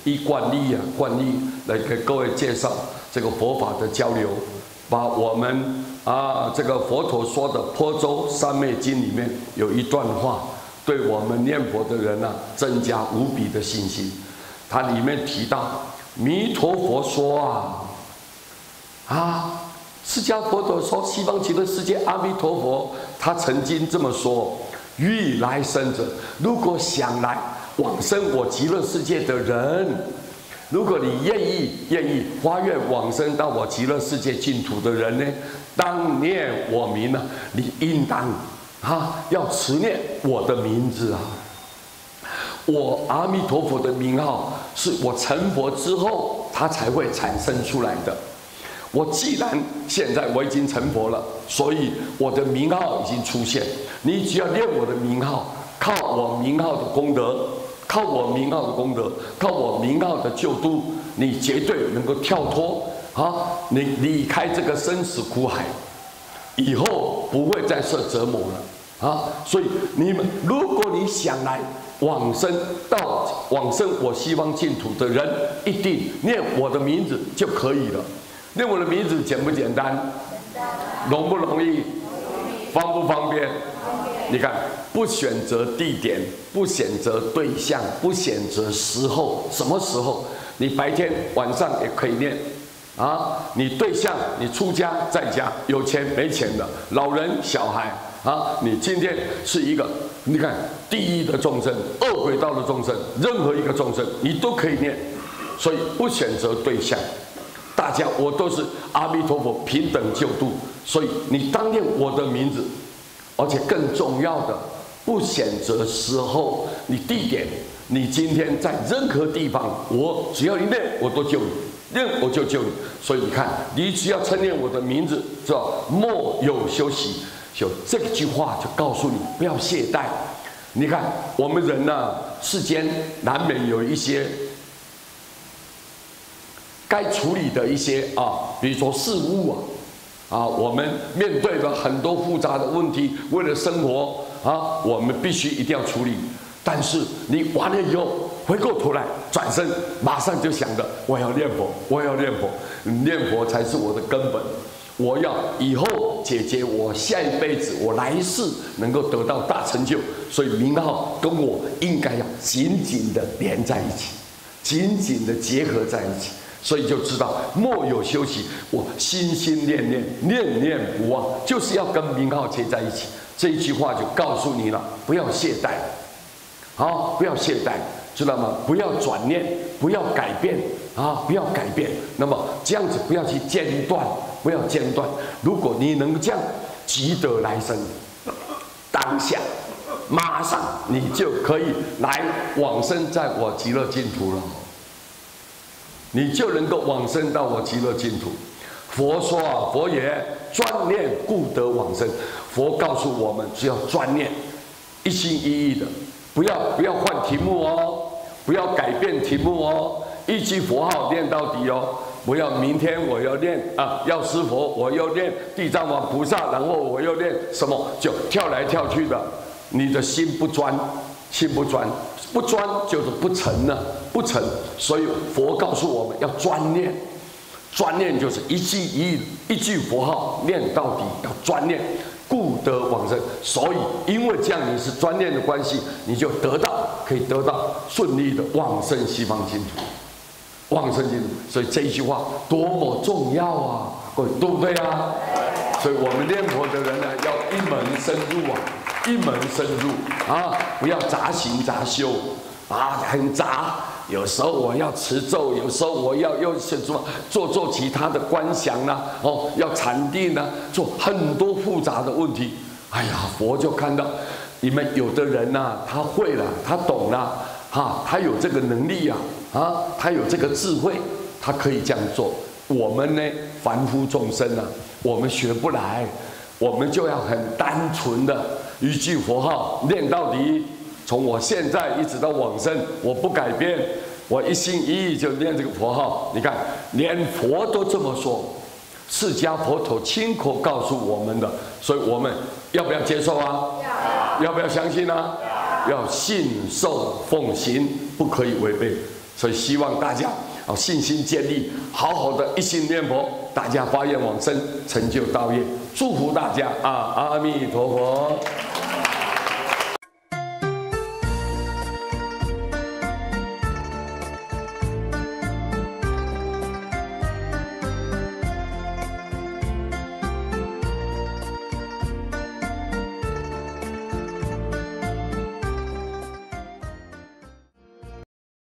依惯例来给各位介绍这个佛法的交流，把我们这个佛陀说的《坡洲三昧经》里面有一段话，对我们念佛的人增加无比的信心。它里面提到，弥陀佛说释迦佛陀说，西方极乐世界阿弥陀佛，他曾经这么说：欲来生者，如果想来往生我极乐世界的人，如果你愿意发愿往生到我极乐世界净土的人呢，当念我名你应当要持念我的名字我阿弥陀佛的名号是我成佛之后它才会产生出来的。我既然现在我已经成佛了，所以我的名号已经出现。你只要念我的名号，靠我名号的功德，靠我名号的救度，你绝对能够跳脱你离开这个生死苦海，以后不会再受折磨了所以你们，如果你想来往生我西方净土的人，一定念我的名字就可以了。念我的名字简不简单？容不容易？方不方便？你看，不选择地点，不选择对象，不选择时候，什么时候？你白天晚上也可以念你对象，你出家在家，有钱没钱的，老人小孩你今天是一个，你看地狱的众生、恶鬼道的众生，任何一个众生你都可以念，所以不选择对象。大家我都是阿弥陀佛平等救度，所以你当念我的名字，而且更重要的，不选择时候，你地点，你今天在任何地方，我只要一念，我都救你，念我就救你。所以你看，你只要称念我的名字，叫莫有休息，就这句话就告诉你，不要懈怠。你看我们人世间难免有一些该处理的一些比如说事物我们面对了很多复杂的问题，为了生活我们必须一定要处理。但是你完了以后，回过头来转身，马上就想着我要念佛，我要念佛，念佛才是我的根本。我要以后解决我下一辈子，我来世能够得到大成就。所以名号跟我应该要紧紧的连在一起，紧紧的结合在一起。所以就知道莫有休息，我心心念念，念念不忘，就是要跟名号结在一起。这一句话就告诉你了，不要懈怠，不要懈怠，知道吗？不要转念，不要改变不要改变。那么这样子不要去间断，不要间断。如果你能这样，即得来生，当下马上你就可以来往生在我极乐净土了。你就能够往生到我极乐净土。佛说佛也，专念故得往生。佛告诉我们，只要专念，一心一意的，不要换题目不要改变题目一句佛号念到底不要明天我要念药师佛，我要念地藏王菩萨，然后我又念什么，就跳来跳去的，你的心不专，心不专。不专就是不成了，不成。所以佛告诉我们要专念，专念就是一句佛号念到底，要专念，故得往生。所以因为这样你是专念的关系，你就可以得到顺利的往生西方净土，往生净土。所以这一句话多么重要各位，对不对所以我们念佛的人要一门深入一门深入不要杂行杂修很杂。有时候我要持咒，有时候我要又什么做其他的观想要禅定做很多复杂的问题。哎呀，佛就看到你们有的人他会了，他懂了他有这个能力他有这个智慧，他可以这样做。我们呢，凡夫众生我们学不来，我们就要很单纯的一句佛号念到底，从我现在一直到往生，我不改变，我一心一意就念这个佛号。你看，连佛都这么说，释迦佛陀亲口告诉我们的，所以我们要不要接受要不要相信要信受奉行，不可以违背。所以希望大家信心建立，好好的一心念佛，大家发愿往生，成就道业。祝福大家啊！阿弥陀佛。